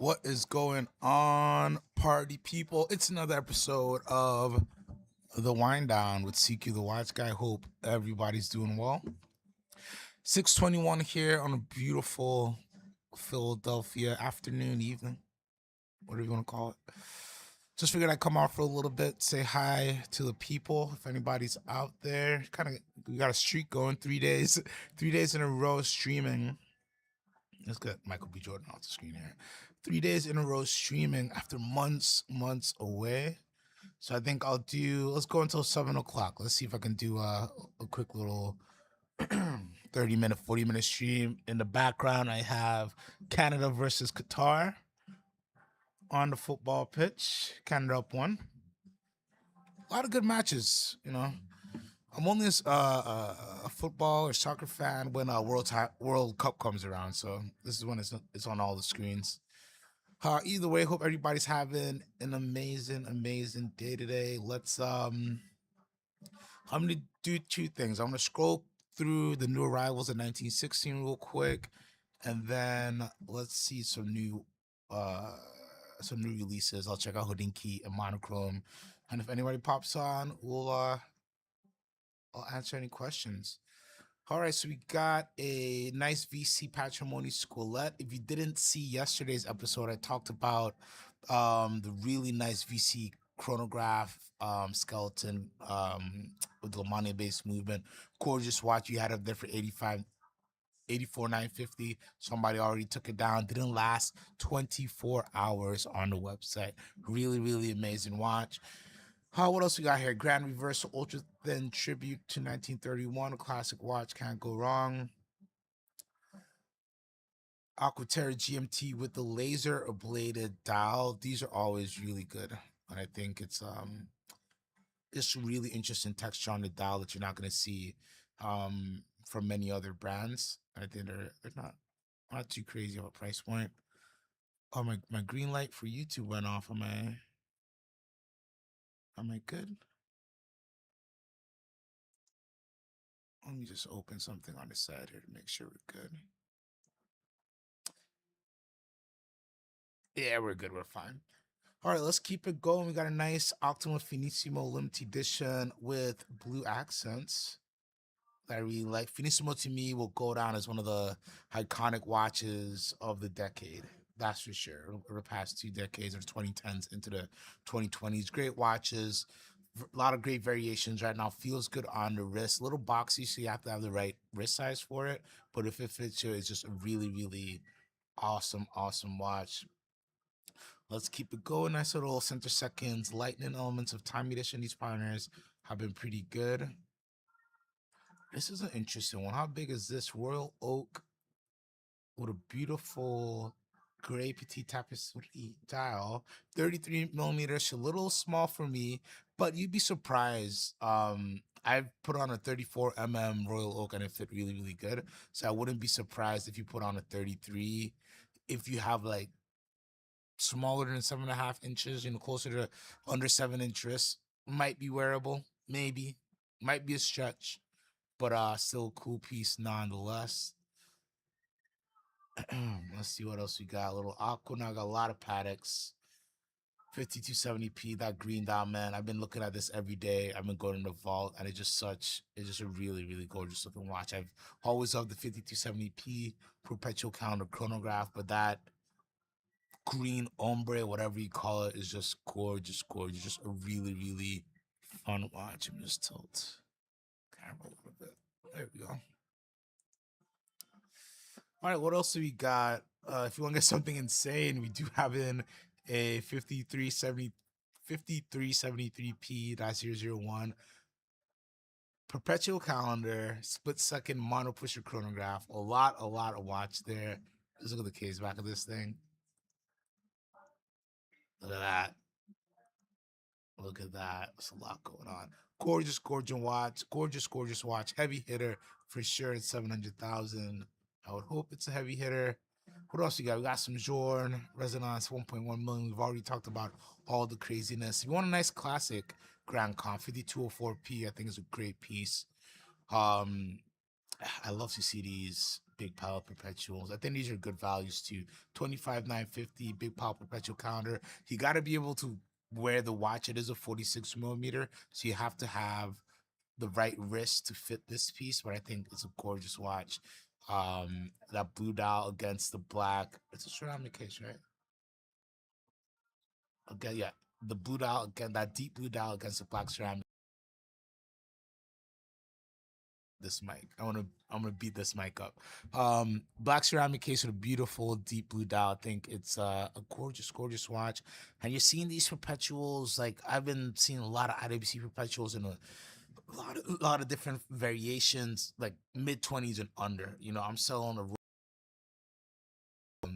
What is going on, party people? It's another episode of The Wind Down with CQ the Watch Guy. Hope everybody's doing well. 6:21 here on a beautiful Philadelphia afternoon, evening, whatever you want to call it. Just figured I'd come out for a little bit, say hi to the people. If anybody's out there, we got a streak going 3 days, 3 days in a row streaming. Let's get Michael B. Jordan off the screen here. 3 days in a row streaming after months away. So I think let's go until 7 o'clock. Let's see if I can do a quick little 30-minute, 40-minute stream. In the background, I have Canada versus Qatar on the football pitch. Canada up 1. A lot of good matches, I'm only a football or soccer fan when World Cup comes around. So this is when it's on all the screens. Either way, hope everybody's having an amazing day today. I'm gonna do two things. I'm gonna scroll through the new arrivals in 1916 real quick, and then let's see some new releases. I'll check out Hodinkee and Monochrome, and if anybody pops on, I'll answer any questions. All right, so we got a nice VC Patrimony Squelette. If you didn't see yesterday's episode, I talked about the really nice VC chronograph skeleton with the Lamania-based movement. Gorgeous watch. You had it there for 84,950. Somebody already took it down. Didn't last 24 hours on the website. Really amazing watch. What else we got here? Grand Reversal Ultra Thin Tribute to 1931. A classic watch. Can't go wrong. Aquaterra GMT with the laser ablated dial. These are always really good. And I think it's really interesting texture on the dial that you're not going to see from many other brands. I think they're not too crazy of a price point. Oh, my green light for YouTube went off. Am I good? Let me just open something on the side here to make sure we're good. Yeah, we're good. We're fine. All right, let's keep it going. We got a nice Optima Finissimo limited edition with blue accents that I really like. Finissimo to me will go down as one of the iconic watches of the decade. That's for sure. Over the past 2 decades, or 2010s into the 2020s. Great watches. A lot of great variations right now. Feels good on the wrist. A little boxy, so you have to have the right wrist size for it. But if it fits you, it's just a really awesome watch. Let's keep it going. Nice little center seconds. Lightning elements of time edition. These partners have been pretty good. This is an interesting one. How big is this? Royal oak with a beautiful gray petite tapestry dial. 33 millimeters. A little small for me, but you'd be surprised. I've put on a 34 Royal oak and it fit really good. So I wouldn't be surprised if you put on a 33. If you have like smaller than 7.5 inches, closer to under 7-inch wrist, might be wearable, maybe, might be a stretch, but still a cool piece nonetheless. Let's see what else we got. A little Aqua. Now I got a lot of Pateks. 5270p, that green dial, man. I've been looking at this every day. I've been going in the vault, and it's just a really gorgeous looking watch. I've always loved the 5270p perpetual calendar chronograph, but that green ombre, whatever you call it, is just gorgeous. Just a really fun watch. Let me just tilt camera a little bit. There we go. All right, what else do we got? If you want to get something insane, we do have in a 5373p.001 perpetual calendar, split second mono pusher chronograph. A lot of watch there. Let's look at the case back of this thing. Look at that. There's a lot going on. Gorgeous watch. Gorgeous watch. Heavy hitter for sure at 700,000. I would hope it's a heavy hitter. What else we got? We got some Jorn, Resonance 1.1 million. We've already talked about all the craziness. If you want a nice classic Grand Comp, 5204p, I think is a great piece. I love to see these Big Pile Perpetuals. I think these are good values too. 25,950 Big Pile Perpetual calendar. You got to be able to wear the watch. It is a 46 millimeter, so you have to have the right wrist to fit this piece. But I think it's a gorgeous watch. That blue dial against the black. It's a ceramic case, right? Okay, yeah. The blue dial again, that deep blue dial against the black ceramic. This mic. I'm gonna beat this mic up. Black ceramic case with a beautiful deep blue dial. I think it's a gorgeous, gorgeous watch. And you're seeing these perpetuals. Like I've been seeing a lot of IWC perpetuals in a lot of different variations, like mid 20s and under. You know, I'm selling a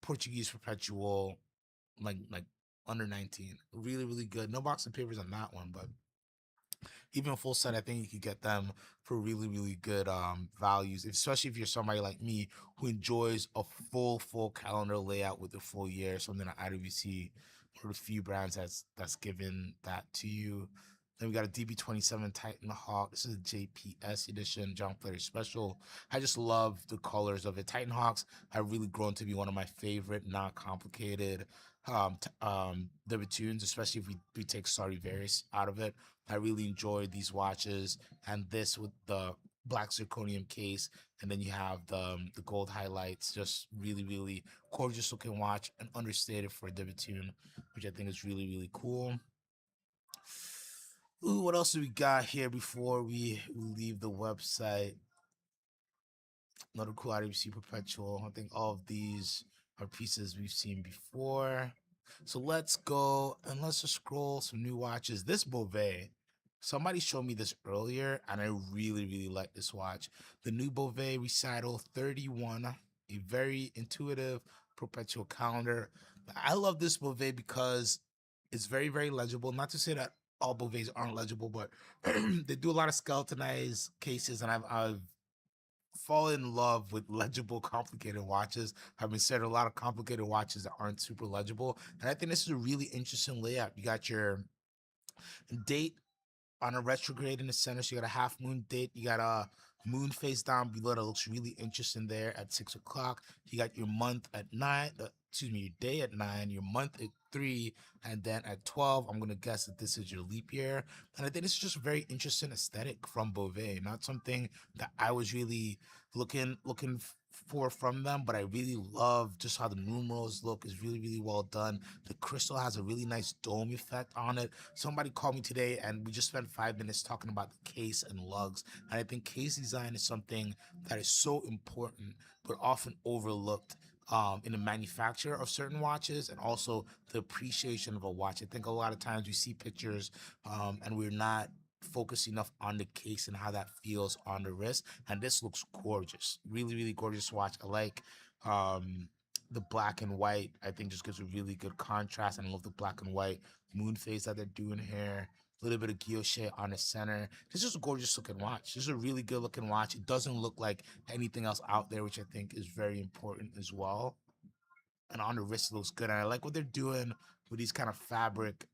Portuguese perpetual, like under 19. Really, really good. No box of papers on that one, but even a full set, I think you could get them for really, really good values, especially if you're somebody like me who enjoys a full calendar layout with a full year, something that IWC or a few brands that's given that to you. Then we got a DB27 Titan Hawk. This is a JPS edition, John Player Special. I just love the colors of it. Titan Hawks have really grown to be one of my favorite, not complicated tunes, especially if we take Stradivarius out of it. I really enjoyed these watches, and this with the black zirconium case, and then you have the gold highlights. Just really, really gorgeous looking watch and understated for a tune, which I think is really, really cool. Ooh, what else do we got here before we leave the website? Another cool IWC Perpetual. I think all of these are pieces we've seen before. So let's go and let's just scroll some new watches. This Bovet, somebody showed me this earlier, and I really, really like this watch. The new Bovet Recital 31, a very intuitive perpetual calendar. I love this Bovet because it's very, very legible. Not to say that all Bovets aren't legible, but they do a lot of skeletonized cases, and I've fallen in love with legible, complicated watches. I've been said a lot of complicated watches that aren't super legible, and I think this is a really interesting layout. You got your date on a retrograde in the center, so you got a half moon date. You got a moon face down below that looks really interesting there at 6 o'clock. You got your month at 9. Excuse me, your day at 9, your month at 3, and then at 12, I'm gonna guess that this is your leap year. And I think it's just a very interesting aesthetic from Beauvais. Not something that I was really looking for from them, but I really love just how the numerals look. Is really, really well done. The crystal has a really nice dome effect on it. Somebody called me today, and we just spent 5 minutes talking about the case and lugs. And I think case design is something that is so important, but often overlooked in the manufacture of certain watches, and also the appreciation of a watch. I think a lot of times we see pictures and we're not focused enough on the case and how that feels on the wrist. And this looks gorgeous. Really, really gorgeous watch. I like the black and white. I think just gives a really good contrast. And I love the black and white moon phase that they're doing here. A little bit of guilloche on the center. This is a gorgeous looking watch. This is a really good looking watch. It doesn't look like anything else out there, which I think is very important as well. And on the wrist it looks good. And I like what they're doing with these kind of fabric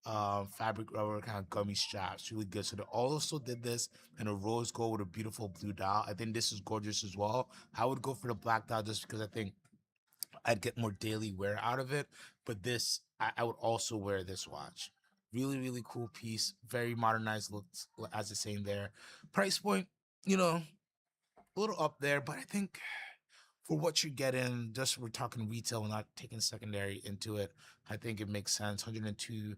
rubber kind of gummy straps. Really good. So they also did this in a rose gold with a beautiful blue dial. I think this is gorgeous as well. I would go for the black dial just because I think I'd get more daily wear out of it. But this, I would also wear this watch. Really, really cool piece. Very modernized looks, as it's saying there. Price point, you know, a little up there, but I think for what you're getting, just we're talking retail, we're not taking secondary into it. I think it makes sense. 102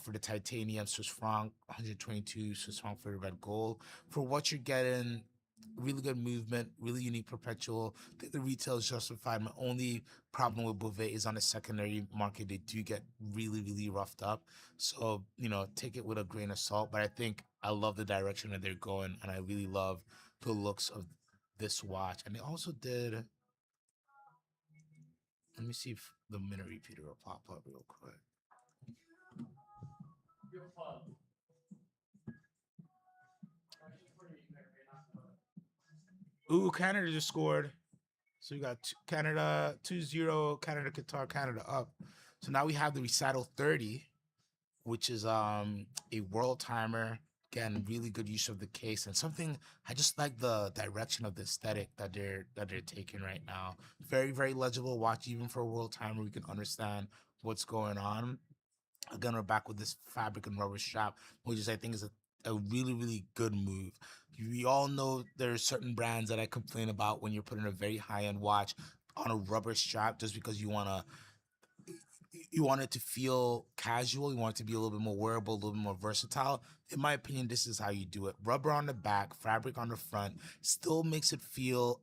for the titanium Swiss franc, 122 Swiss franc for the red gold. For what you're getting, really good movement, really unique perpetual. I think the retail is justified. My only problem with Beauvais is on the secondary market. They do get really, really roughed up. So, take it with a grain of salt. But I think I love the direction that they're going, and I really love the looks of this watch. And they also did, let me see if the minute repeater will pop up real quick. Ooh, Canada just scored. So we got Canada 2-0, Canada, Qatar, Canada up. So now we have the recital 30, which is a world timer Again, really good use of the case and something I just like the direction of the aesthetic that they're taking right now. Very, very legible watch, even for a world time where we can understand what's going on. Again, we're back with this fabric and rubber strap, which is I think is a really, really good move. We all know there are certain brands that I complain about when you're putting a very high-end watch on a rubber strap just because you want it to feel casual, you want it to be a little bit more wearable, a little bit more versatile. In my opinion, this is how you do it. Rubber on the back, fabric on the front, still makes it feel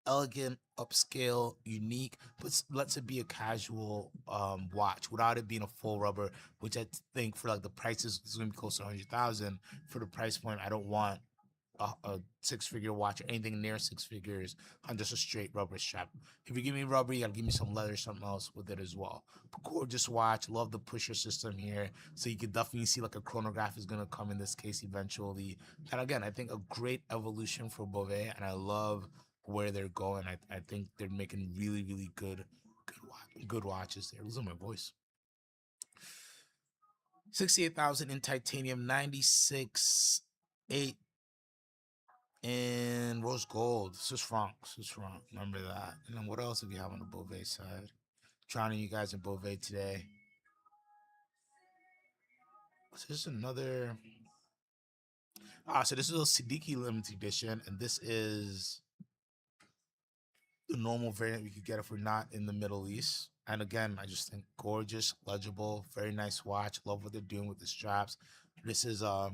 elegant, upscale, unique, but lets it be a casual watch without it being a full rubber, which I think for like the prices is gonna be close to 100,000 for the price point. I don't want a six-figure watch or anything near six figures on just a straight rubber strap. If you give me rubber, you gotta give me some leather, something else with it as well. But gorgeous watch. Love the pusher system here. So you could definitely see like a chronograph is gonna come in this case eventually. And again, I think a great evolution for Bovet, and I love where they're going. I think they're making really, really good watches there. Losing my voice. 68,000 in titanium, 96 8 and rose gold, Swiss franc, Swiss franc. Remember that. And then what else do we have on the Beauvais side? Drowning you guys in Beauvais today. So this is another. So this is a Siddiqui limited edition, and this is the normal variant we could get if we're not in the Middle East. And again, I just think gorgeous, legible, very nice watch. Love what they're doing with the straps. This is a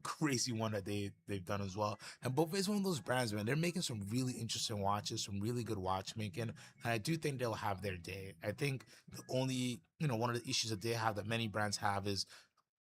crazy one that they've done as well. And Beauvais is one of those brands, man. They're making some really interesting watches, some really good watchmaking, and I do think they'll have their day. I think the only one of the issues that they have that many brands have is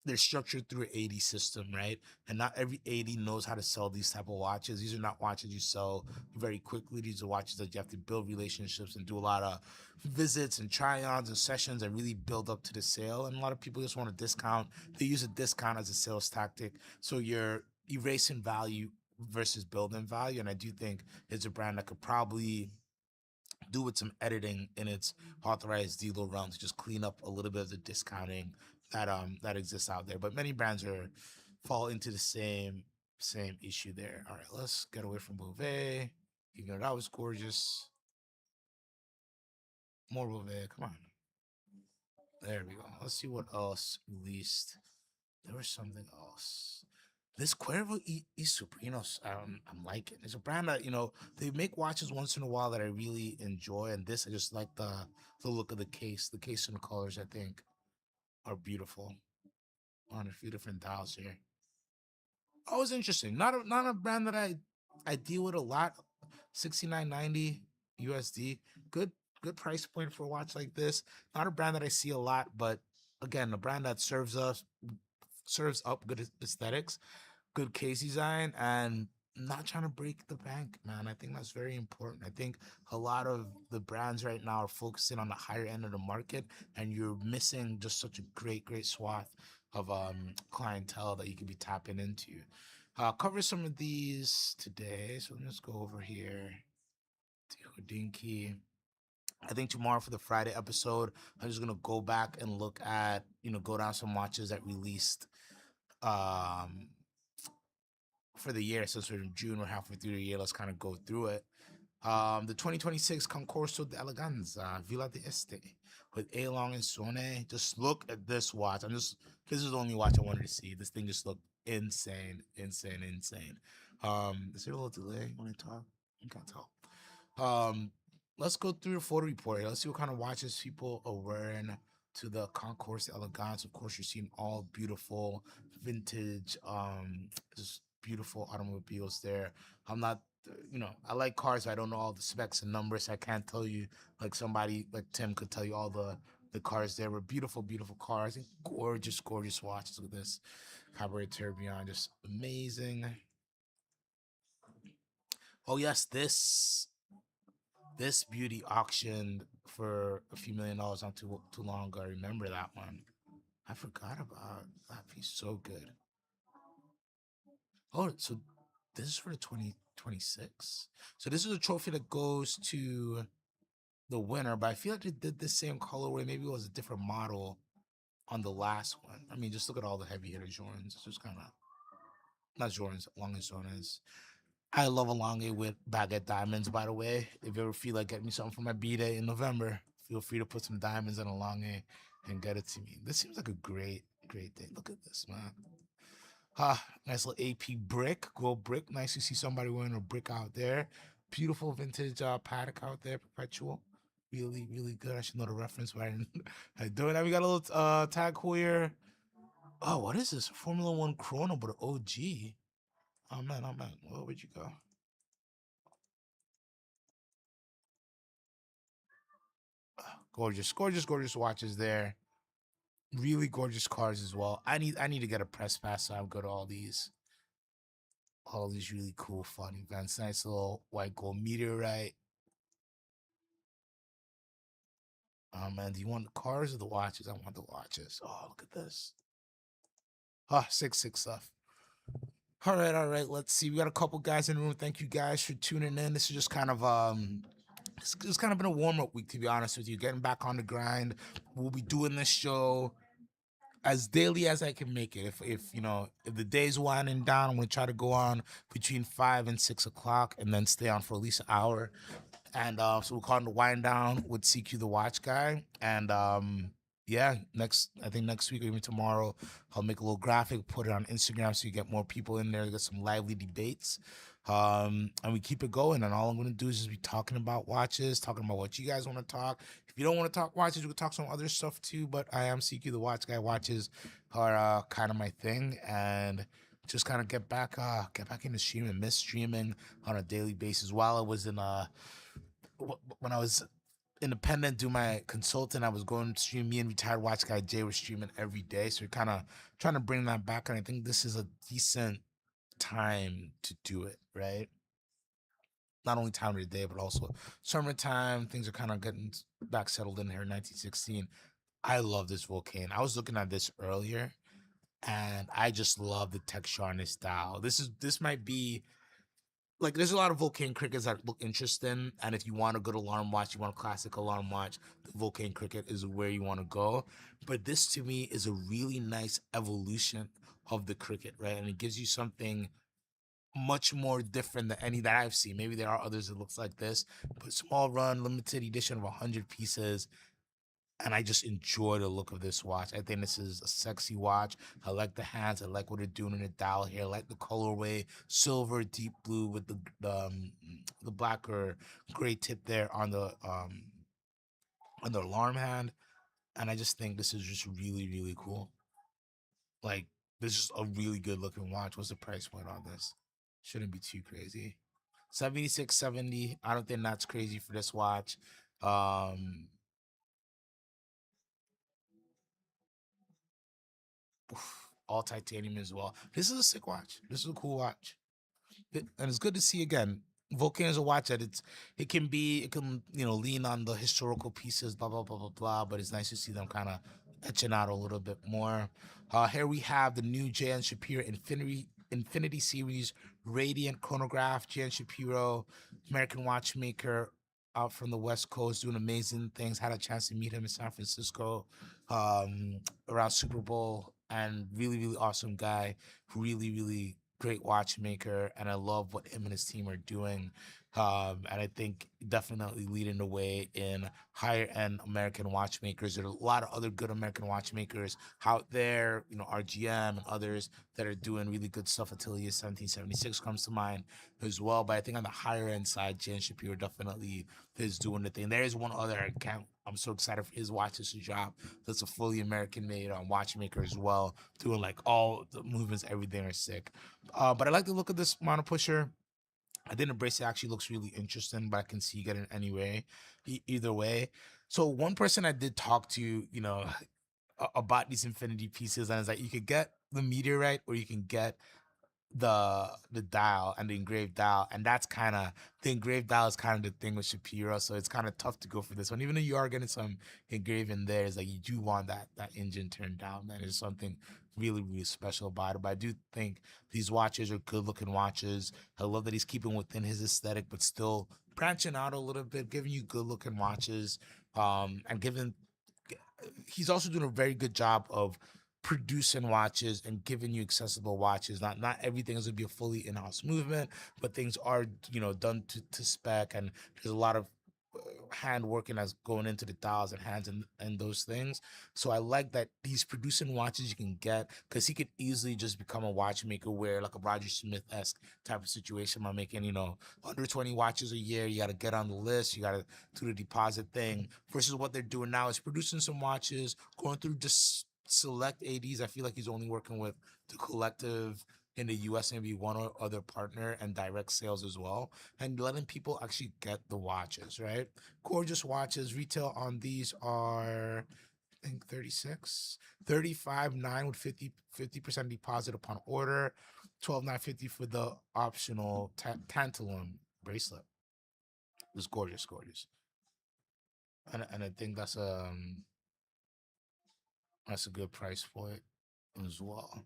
they're structured through an 80 system, right? And not every 80 knows how to sell these type of watches. These are not watches you sell very quickly. These are watches that you have to build relationships and do a lot of visits and try-ons and sessions and really build up to the sale. And a lot of people just want a discount. They use a discount as a sales tactic. So you're erasing value versus building value. And I do think it's a brand that could probably do with some editing in its authorized dealer realm to just clean up a little bit of the discounting that exists out there. But many brands are fall into the same issue there. All right, let's get away from Beauvais. You know that was gorgeous. More Beauvais, come on. There we go. Let's see what else released. There was something else. This Cuervo y Sobrinos, I'm liking. It's a brand that they make watches once in a while that I really enjoy, and this I just like the look of the case. The case and the colors I think are beautiful on a few different dials here. Always interesting. Not a brand that I deal with a lot. 69.90 USD. Good price point for a watch like this. Not a brand that I see a lot, but again, a brand that serves up good aesthetics, good case design, and not trying to break the bank, man. I think that's very important. I think a lot of the brands right now are focusing on the higher end of the market, and you're missing just such a great swath of clientele that you could be tapping into. I'll cover some of these today, so let's go over here to Hodinky. I think tomorrow for the Friday episode, I'm just gonna go back and look at, go down some watches that released um for the year. Since we're in June, we're halfway through the year. Let's kind of go through it. The 2026 Concorso de Eleganza Villa de Este with A Long and Sone. Just look at this watch. This is the only watch I wanted to see. This thing just looked insane. Is there a little delay when I talk? I can't tell. Let's go through the photo report here. Let's see what kind of watches people are wearing to the Concours Elegance. Of course, you're seeing all beautiful vintage, just beautiful automobiles there. I'm not, I like cars, but I don't know all the specs and numbers. I can't tell you like somebody like Tim could tell you all the cars there. Were beautiful cars and gorgeous watches with this Cabaret Tourbillon, just amazing. Oh yes, this beauty auctioned for a few $1 million not too long ago. I remember that one. I forgot about that piece. So good. Oh, so this is for the 2026. So this is a trophy that goes to the winner, but I feel like they did the same colorway. Maybe it was a different model on the last one. I mean, just look at all the heavy hitter Jordans. It's just kind of not Jordans, Longest Jordans. I love a Longe with baguette diamonds, by the way. If you ever feel like getting me something for my B-Day in November, feel free to put some diamonds in a Longe and get it to me. This seems like a great thing. Look at this, man. Nice little AP brick, gold brick. Nice to see somebody wearing a brick out there. Beautiful vintage paddock out there, perpetual. Really good. I should know the reference, but I didn't. I do it. We got a little tag here. Oh, what is this? Formula One Chrono, but OG. Oh man, where would you go? Gorgeous watches there. Really gorgeous cars as well. I need to get a press pass so I go to all these really cool fun events. Nice little white gold meteorite. Oh man, do you want the cars or the watches? I want the watches. Oh, look at this. Sick stuff. All right. Let's see. We got a couple guys in the room. Thank you guys for tuning in. This is just kind of it's kind of been a warm-up week, to be honest with you. Getting back on the grind. We'll be doing this show as daily as I can make it. If the day's winding down, I'm gonna try to go on between 5 and 6 o'clock, and then stay on for at least an hour. And so we're calling the wind down with CQ the Watch Guy. And yeah, I think next week or even tomorrow, I'll make a little graphic, put it on Instagram so you get more people in there, get some lively debates. And we keep it going. And all I'm gonna do is just be talking about watches, talking about what you guys want to talk. If you don't want to talk watches, we can talk some other stuff too. But I am CQ the Watch Guy. Watches are kind of my thing, and just kind of get back into streaming, miss streaming on a daily basis. While I was when I was independent, do my consultant, I was going to stream. Me and retired watch guy Jay were streaming every day, so we're kind of trying to bring that back. And I think this is a decent time to do it, right? Not only time of the day, but also summertime. Things are kind of getting back settled in here. 1916. I love this Vulcan. I was looking at this earlier, and I just love the texture on this style. This might be like, there's a lot of Vulcan crickets that look interesting, and if you want a good alarm watch, you want a classic alarm watch, the Vulcan cricket is where you want to go. But this to me is a really nice evolution of the cricket, right? And it gives you something much more different than any that I've seen. Maybe there are others that looks like this, but small run, limited edition of 100 pieces. And I just enjoy the look of this watch. I think this is a sexy watch. I like the hands. I like what they're doing in the dial here. I like the colorway, silver, deep blue with the black or gray tip there on the alarm hand. And I just think this is just really cool. Like, this is a really good looking watch. What's the price point on this? Shouldn't be too crazy. 76.70. I don't think that's crazy for this watch. All titanium as well. This is a sick watch. This is a cool watch. And it's good to see again. Vulcan is a watch that it can lean on the historical pieces, blah, but it's nice to see them kind of etching out a little bit more. Here we have the new J.N. Shapiro Infinity Series Radiant Chronograph. J.N. Shapiro, American watchmaker, out from the West Coast, doing amazing things. Had a chance to meet him in San Francisco around Super Bowl, and really awesome guy. Really great watchmaker, and I love what him and his team are doing. And I think definitely leading the way in higher end American watchmakers. There are a lot of other good American watchmakers out there, RGM and others that are doing really good stuff. Atelier 1776 comes to mind as well. But I think on the higher end side, Jan Shapiro definitely is doing the thing. There is one other account. I'm so excited for his watches to drop. That's a fully American made watchmaker as well, doing like all the movements, everything are sick. But I like the look of this mono pusher. I think the bracelet actually looks really interesting, but I can see you getting it anyway, either way. So one person I did talk to, about these infinity pieces, and it's like you could get the meteorite or you can get the dial and the engraved dial, and that's kind of the engraved dial is kind of the thing with Shapiro, so it's kind of tough to go for this one. Even though you are getting some engraving there, is like you do want that engine turned down. That is something really special about it. But I do think these watches are good looking watches. I love that he's keeping within his aesthetic, but still branching out a little bit, giving you good looking watches, and giving he's also doing a very good job of producing watches and giving you accessible watches. Not everything is gonna be a fully in-house movement, but things are done to spec, and there's a lot of hand working that's going into the dials and hands and those things. So I like that he's producing watches you can get, because he could easily just become a watchmaker where like a Roger Smith-esque type of situation by making under 20 watches a year. You got to get on the list, you got to do the deposit thing, versus what they're doing now is producing some watches, going through just select ads. I feel like he's only working with the collective in the US, maybe one or other partner, and direct sales as well, and letting people actually get the watches, right? Gorgeous watches. Retail on these are, I think, 36, 35.9 with 50% deposit upon order, 12,950 for the optional tantalum bracelet. It was gorgeous, gorgeous. And I think that's a good price for it as well.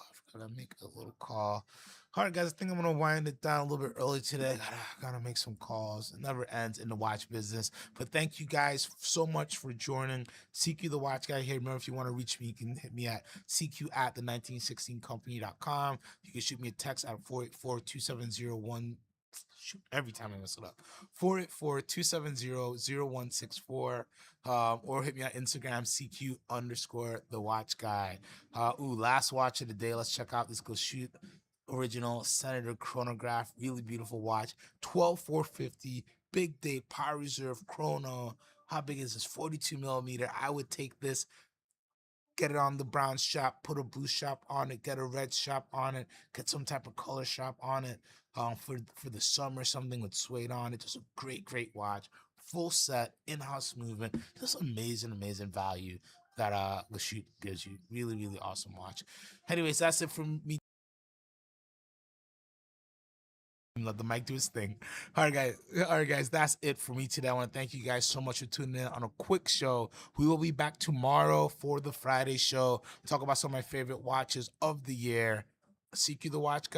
I forgot to make a little call. All right, guys, I think I'm gonna wind it down a little bit early today. Gotta make some calls. It never ends in the watch business. But thank you guys so much for joining. CQ the Watch Guy here. Remember, if you want to reach me, you can hit me at CQ at the1916company.com. You can shoot me a text at 484-270-1. Shoot, every time I mess it up. 484-270-0164. Or hit me on Instagram, CQ underscore the watch guy. Last watch of the day. Let's check out this Goshoot original Senator chronograph. Really beautiful watch. 12450, big date, power reserve chrono. How big is this? 42 millimeter. I would take this, get it on the brown shop, put a blue shop on it, get a red shop on it, get some type of color shop on it, for the summer, something with suede on it. Just a great watch, full set, in-house movement, just amazing value that the shoot gives you. Really awesome watch. Anyways, that's it from me. Let the mic do his thing. All right, guys, that's it for me today. I want to thank you guys so much for tuning in on a quick show. We will be back tomorrow for the Friday show. Talk about some of my favorite watches of the year. CQ the Watch Guy.